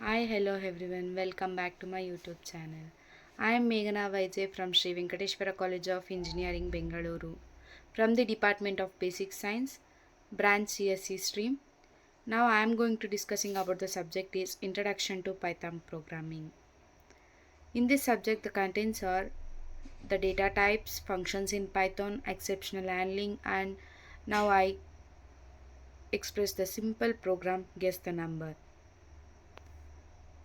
Hi, hello everyone. Welcome back to my YouTube channel. I am Meghana Vaidya from Sri Venkateshwara College of Engineering, Bengaluru, from the Department of Basic Science, branch CSE stream. Now I am going to discussing about the subject is Introduction to Python Programming. In this subject, the contents are the data types, functions in Python, exceptional handling, and now I express the simple program guess the number.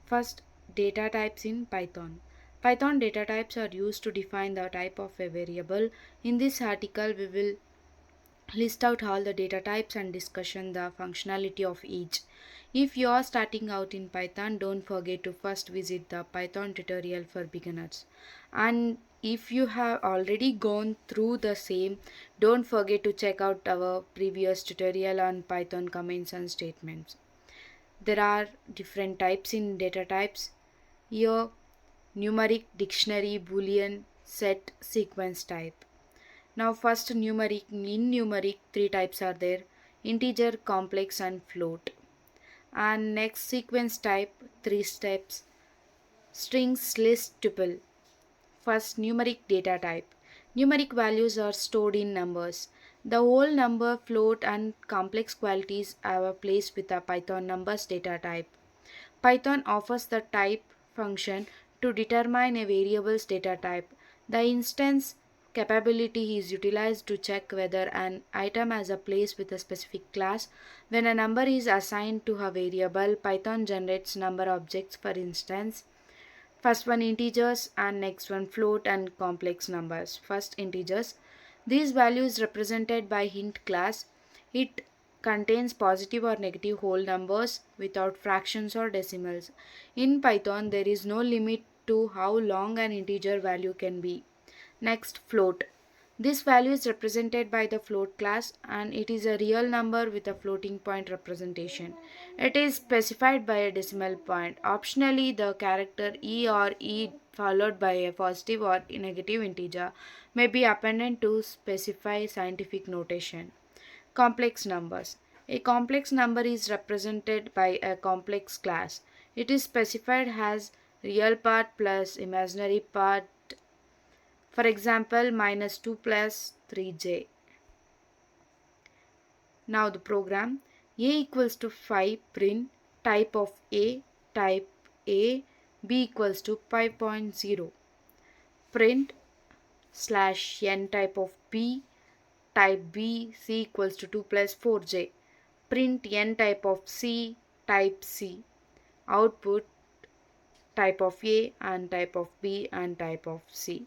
First, data types in Python. Python data types are used to define the type of a variable. In this article, we will list out all the data types and discussion the functionality of each. If you are starting out in Python, don't forget to first visit the Python tutorial for beginners. And if you have already gone through the same, don't forget to check out our previous tutorial on Python commands and statements. There are different types in data types. Here, numeric, dictionary, boolean, set, sequence type. Now first numeric, in numeric three types are there: integer, complex and float. And next sequence type, three steps: strings, list, tuple. First, numeric data type. Numeric values are stored in numbers. The whole number, float, and complex qualities have a place with a Python numbers data type. Python offers the type function to determine a variable's data type. The instance capability is utilized to check whether an item has a place with a specific class. When a number is assigned to a variable, Python generates number objects. For instance, first one integers and next one float and complex numbers. First integers. These values represented by int class. It contains positive or negative whole numbers without fractions or decimals. In Python, there is no limit to how long an integer value can be. Next, float. This value is represented by the float class and it is a real number with a floating point representation. It is specified by a decimal point. Optionally, the character E or E followed by a positive or negative integer may be appended to specify scientific notation. Complex numbers. A complex number is represented by a complex class. It is specified as real part plus imaginary part. For example, minus 2 plus 3j. Now the program: a equals to 5 print type of type A, b equals to 5.0. Print slash n type of B, type B, c equals to 2 plus 4j. Print n type of C, type C. Output type of A and type of B and type of C.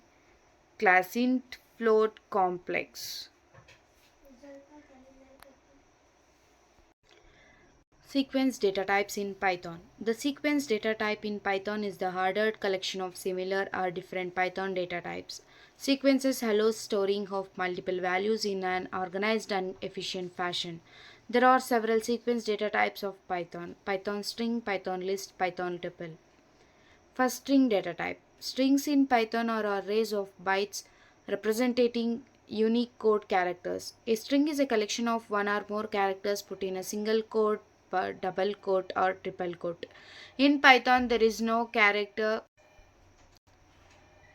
Class int, float, complex. Sequence data types in Python. The sequence data type in Python is the ordered collection of similar or different Python data types. Sequences allows storing of multiple values in an organized and efficient fashion. There are several sequence data types of Python: Python string, Python list, Python tuple. First, string data type. Strings in Python are arrays of bytes representing unique code characters. A string is a collection of one or more characters put in a single quote, double quote, or triple quote. In Python, there is no character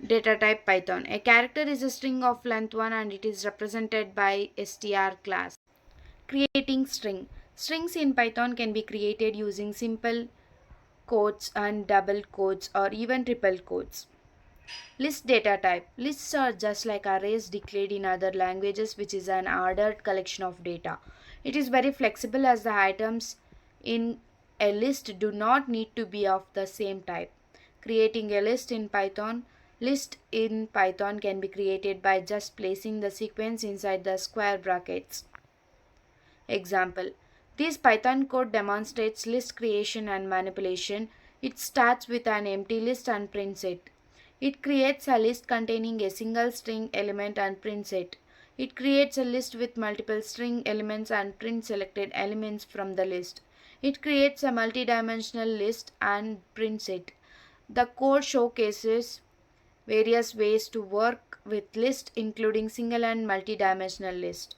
data type Python. A character is a string of length 1 and it is represented by str class. Creating string. Strings in Python can be created using simple quotes and double quotes or even triple quotes. List data type. Lists are just like arrays declared in other languages, which is an ordered collection of data. It is very flexible as the items in a list do not need to be of the same type. Creating a list in Python. List in Python can be created by just placing the sequence inside the square brackets. Example: this Python code demonstrates list creation and manipulation. It starts with an empty list and prints it. It creates a list containing a single string element and prints it. It creates a list with multiple string elements and prints selected elements from the list. It creates a multidimensional list and prints it. The code showcases various ways to work with list, including single and multidimensional list.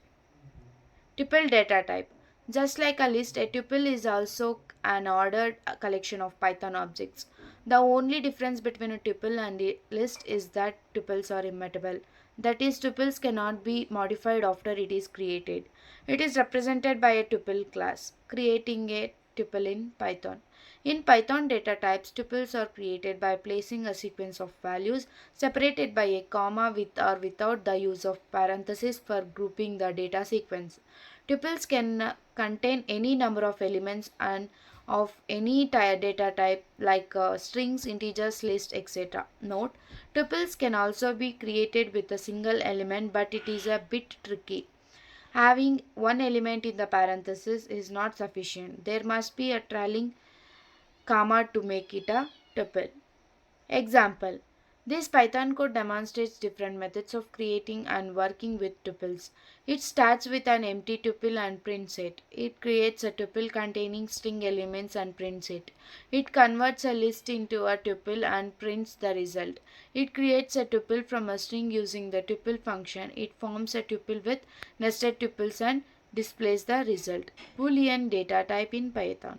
Tuple data type. Just like a list, a tuple is also an ordered collection of Python objects. The only difference between a tuple and a list is that tuples are immutable. That is, tuples cannot be modified after it is created. It is represented by a tuple class, creating a tuple in Python. In Python data types, tuples are created by placing a sequence of values separated by a comma with or without the use of parentheses for grouping the data sequence. Tuples can contain any number of elements and of any data type like strings, integers, list, etc. Note, tuples can also be created with a single element, but it is a bit tricky. Having one element in the parenthesis is not sufficient. There must be a trailing comma to make it a tuple. Example: this Python code demonstrates different methods of creating and working with tuples. It starts with an empty tuple and prints it. It creates a tuple containing string elements and prints it. It converts a list into a tuple and prints the result. It creates a tuple from a string using the tuple function. It forms a tuple with nested tuples and displays the result. Boolean data type in Python.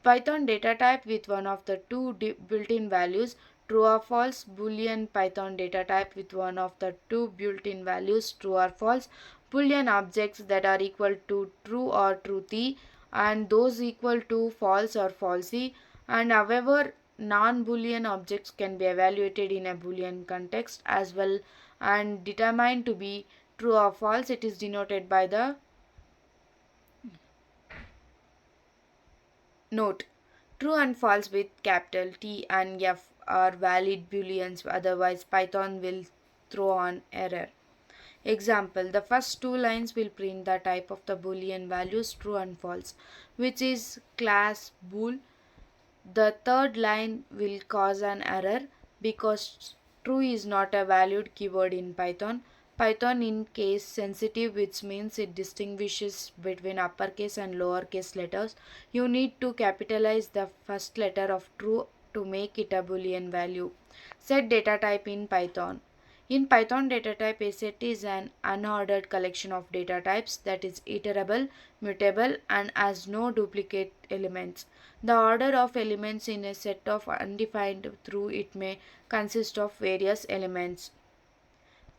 Python data type with one of the two built-in values, true or false. Boolean Python data type with one of the two built-in values, true or false. Boolean objects that are equal to true or truthy and those equal to false or falsy. And however, non-Boolean objects can be evaluated in a Boolean context as well and determined to be true or false. It is denoted by the note. True and false with capital T and F are valid booleans, otherwise Python will throw an error. Example: the first two lines will print the type of the boolean values true and false, which is class bool. The third line will cause an error because true is not a valued keyword in Python. Python in case sensitive, which means it distinguishes between uppercase and lowercase letters. You need to capitalize the first letter of true to make it a boolean value. Set data type in Python. In Python data type, a set is an unordered collection of data types that is iterable, mutable, and has no duplicate elements. The order of elements in a set of undefined through it may consist of various elements.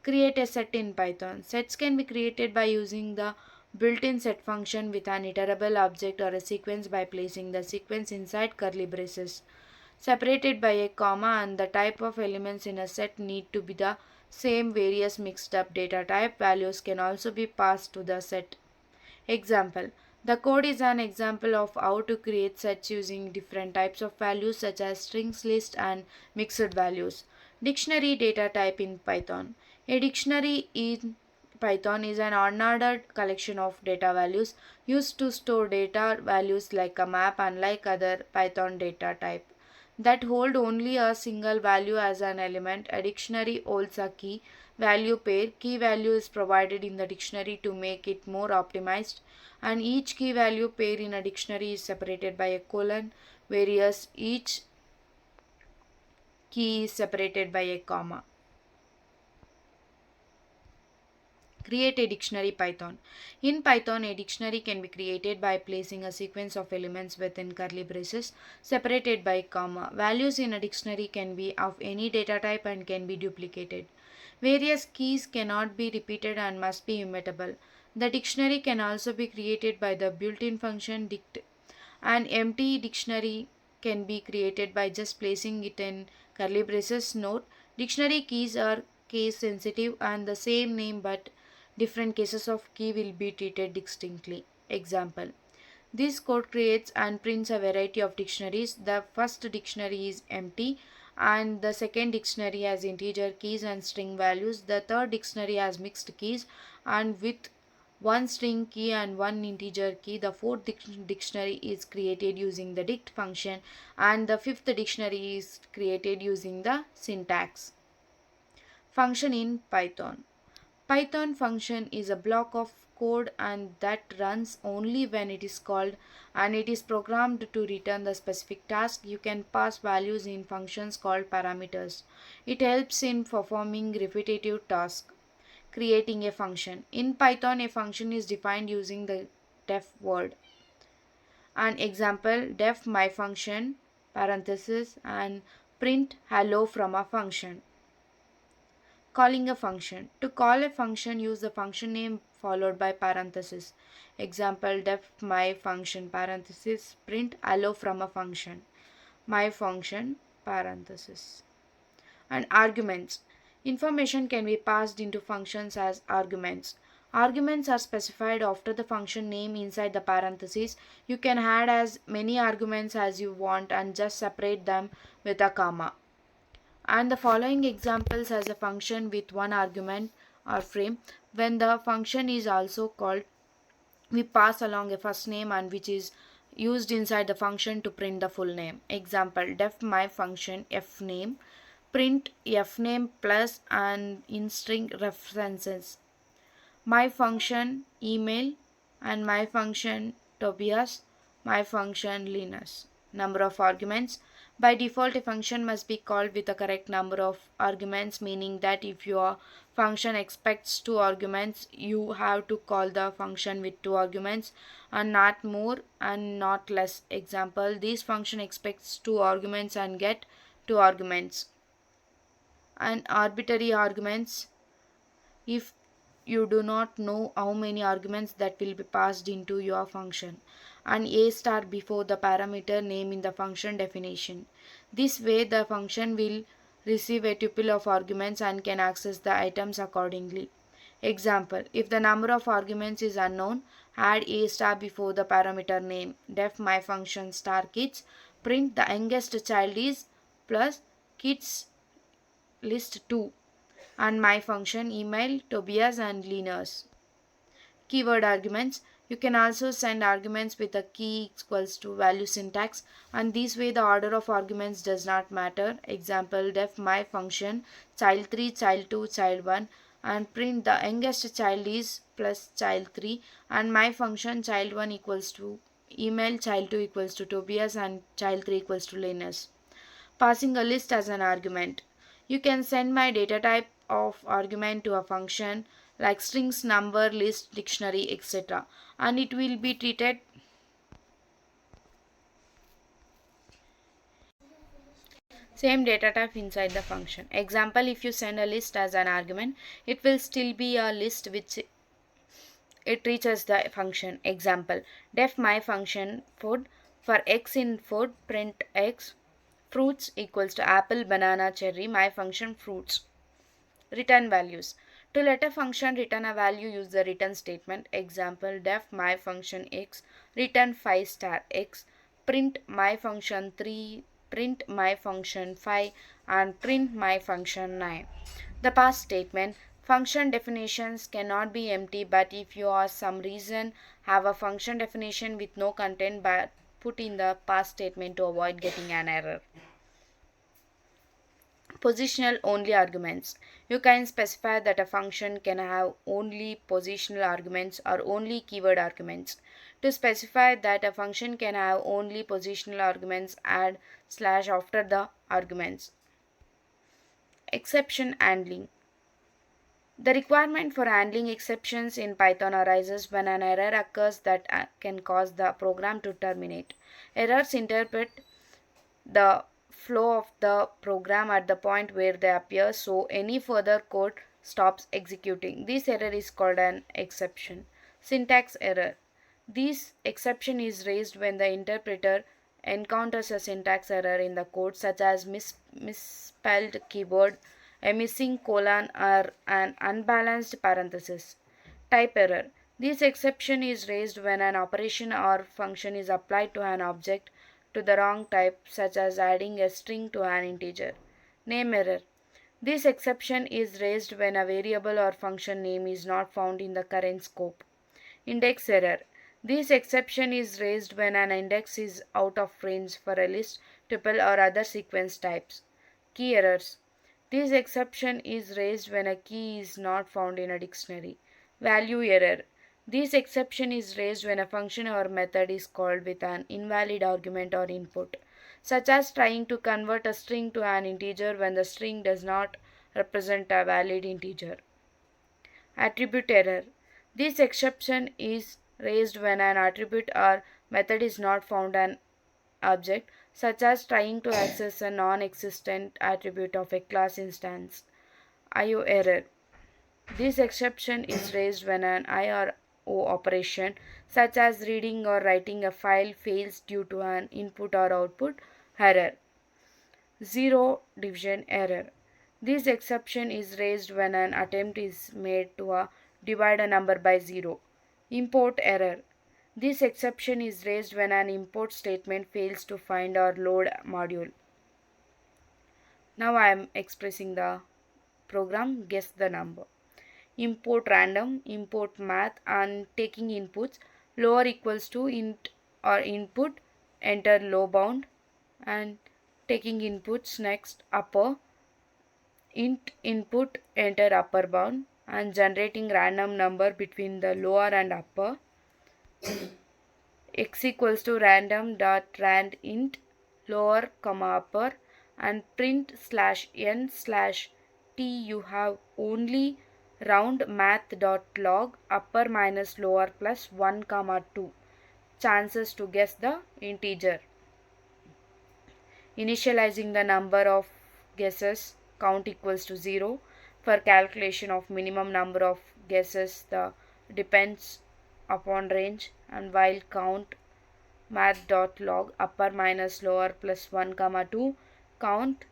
Create a set in Python. Sets can be created by using the built-in set function with an iterable object or a sequence by placing the sequence inside curly braces separated by a comma, and the type of elements in a set need to be the same. Various mixed up data type values can also be passed to the set. Example: the code is an example of how to create sets using different types of values such as strings, list, and mixed values. Dictionary data type in Python. A dictionary in Python is an unordered collection of data values used to store data values like a map, unlike other Python data type that hold only a single value as an element. A dictionary holds a key value pair. Key value is provided in the dictionary to make it more optimized, and each key value pair in a dictionary is separated by a colon, whereas each key is separated by a comma. Create a dictionary Python. In Python, a dictionary can be created by placing a sequence of elements within curly braces separated by comma. Values in a dictionary can be of any data type and can be duplicated. Various keys cannot be repeated and must be immutable. The dictionary can also be created by the built-in function dict. An empty dictionary can be created by just placing it in curly braces. Note: dictionary keys are case sensitive and the same name but different cases of key will be treated distinctly. Example: this code creates and prints a variety of dictionaries. The first dictionary is empty and the second dictionary has integer keys and string values. The third dictionary has mixed keys and with one string key and one integer key. The fourth dictionary is created using the dict function and the fifth dictionary is created using the syntax. Function in Python. Python function is a block of code and that runs only when it is called, and it is programmed to return the specific task. You can pass values in functions called parameters. It helps in performing repetitive tasks. Creating a function. In Python, a function is defined using the def word. An example, def my function parenthesis and print hello from a function. Calling a function. To call a function, use the function name followed by parenthesis. Example, def my function parenthesis print hello from a function. My function parenthesis. And arguments. Information can be passed into functions as arguments. Arguments are specified after the function name inside the parentheses. You can add as many arguments as you want and just separate them with a comma. And the following examples as a function with one argument or frame. When the function is also called, we pass along a first name and which is used inside the function to print the full name. Example, def my function fname print fname plus and in string references. My function email and my function Tobias, my function Linus. Number of arguments. By default, a function must be called with the correct number of arguments, meaning that if your function expects two arguments, you have to call the function with two arguments and not more and not less. Example, this function expects two arguments and get two arguments. And arbitrary arguments. If you do not know how many arguments that will be passed into your function, and a star before the parameter name in the function definition. This way the function will receive a tuple of arguments and can access the items accordingly. Example, if the number of arguments is unknown, add a star before the parameter name. Def my function star kids print the youngest child is plus kids list 2 and my function email Tobias and Linus. Keyword arguments. You can also send arguments with a key equals to value syntax, and this way the order of arguments does not matter. Example, def my function child 3 child 2 child 1 and print the youngest child is plus child 3 and my function child 1 equals to email child 2 equals to Tobias and child 3 equals to Linus. Passing a list as an argument. You can send my data type of argument to a function like strings, number, list, dictionary, etc. and it will be treated same data type inside the function. Example, if you send a list as an argument, it will still be a list which it reaches the function. Example, def my function food for x in food print x fruits equals to apple, banana, cherry. My function fruits. Return values. To let a function return a value, use the return statement. Example, def my function x return 5 star x print my function 3 print my function 5 and print my function 9. The pass statement. Function definitions cannot be empty, but if you for some reason have a function definition with no content, but put in the pass statement to avoid getting an error. Positional only arguments. You can specify that a function can have only positional arguments or only keyword arguments. To specify that a function can have only positional arguments, add slash after the arguments. Exception handling. The requirement for handling exceptions in Python arises when an error occurs that can cause the program to terminate. Errors interpret the flow of the program at the point where they appear, so any further code stops executing. This error is called an exception. Syntax error. This exception is raised when the interpreter encounters a syntax error in the code such as misspelled keyword, a missing colon or an unbalanced parenthesis. Type error. This exception is raised when an operation or function is applied to an object to the wrong type, such as adding a string to an integer. Name error. This exception is raised when a variable or function name is not found in the current scope. Index error. This exception is raised when an index is out of range for a list, tuple, or other sequence types. Key errors. This exception is raised when a key is not found in a dictionary. Value error. This exception is raised when a function or method is called with an invalid argument or input, such as trying to convert a string to an integer when the string does not represent a valid integer. Attribute error. This exception is raised when an attribute or method is not found an object, such as trying to access a non-existent attribute of a class instance. IO error. This exception is raised when an I or O operation, such as reading or writing a file, fails due to an input or output error. Zero division error. This exception is raised when an attempt is made to divide a number by zero. Import error. This exception is raised when an import statement fails to find or load module. Now I am expressing the program. Guess the number. Import random, import math, and taking inputs. Lower equals to int or input, enter low bound, and taking inputs next upper, int input, enter upper bound, and generating random number between the lower and upper. X equals to random dot rand int lower comma upper, and print slash n slash t. You have only round math dot log upper minus lower plus 1 comma 2 chances to guess the integer. Initializing the number of guesses, count equals to 0. For calculation of minimum number of guesses, the depends upon range, and while count math.log upper minus lower plus 1 comma 2 count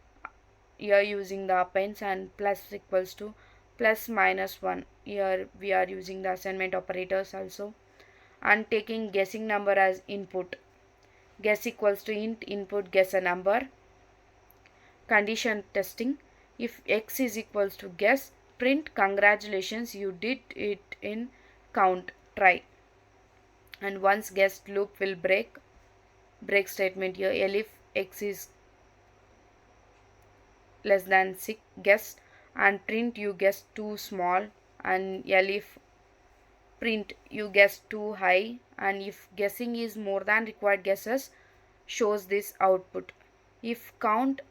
here using the appends, and plus equals to plus minus 1. Here we are using the assignment operators also, and taking guessing number as input. Guess equals to int input guess a number. Condition testing. If x is equals to guess, print congratulations, you did it in count, try. And once guessed, loop will break. Break statement here. If x is less than 6, guess, and print you guessed too small, and if print you guessed too high, and if guessing is more than required guesses, shows this output. If count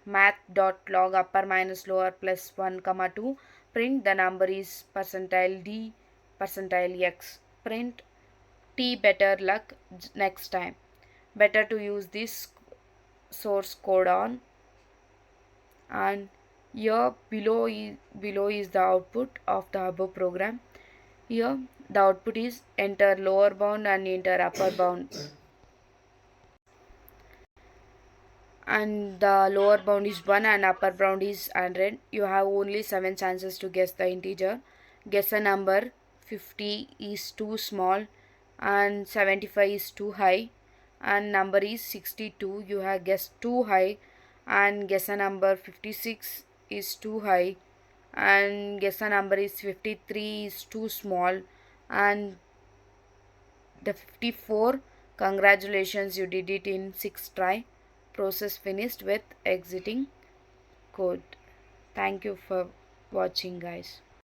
math.log upper minus lower plus 1 comma 2, print the number is percentile d percentile x. Print t better luck next time. Better to use this source code on, and here below is the output of the above program. Here the output is enter lower bound and enter upper bound, and the lower bound is 1 and upper bound is 100. You have only 7 chances to guess the integer. Guess a number. 50 is too small and 75 is too high, and number is 62. You have guessed too high, and guess a number. 56 is too high, and guess a number is 53 is too small, and the 54. Congratulations, you did it in 6 try. Process finished with exiting code. Thank you for watching, guys.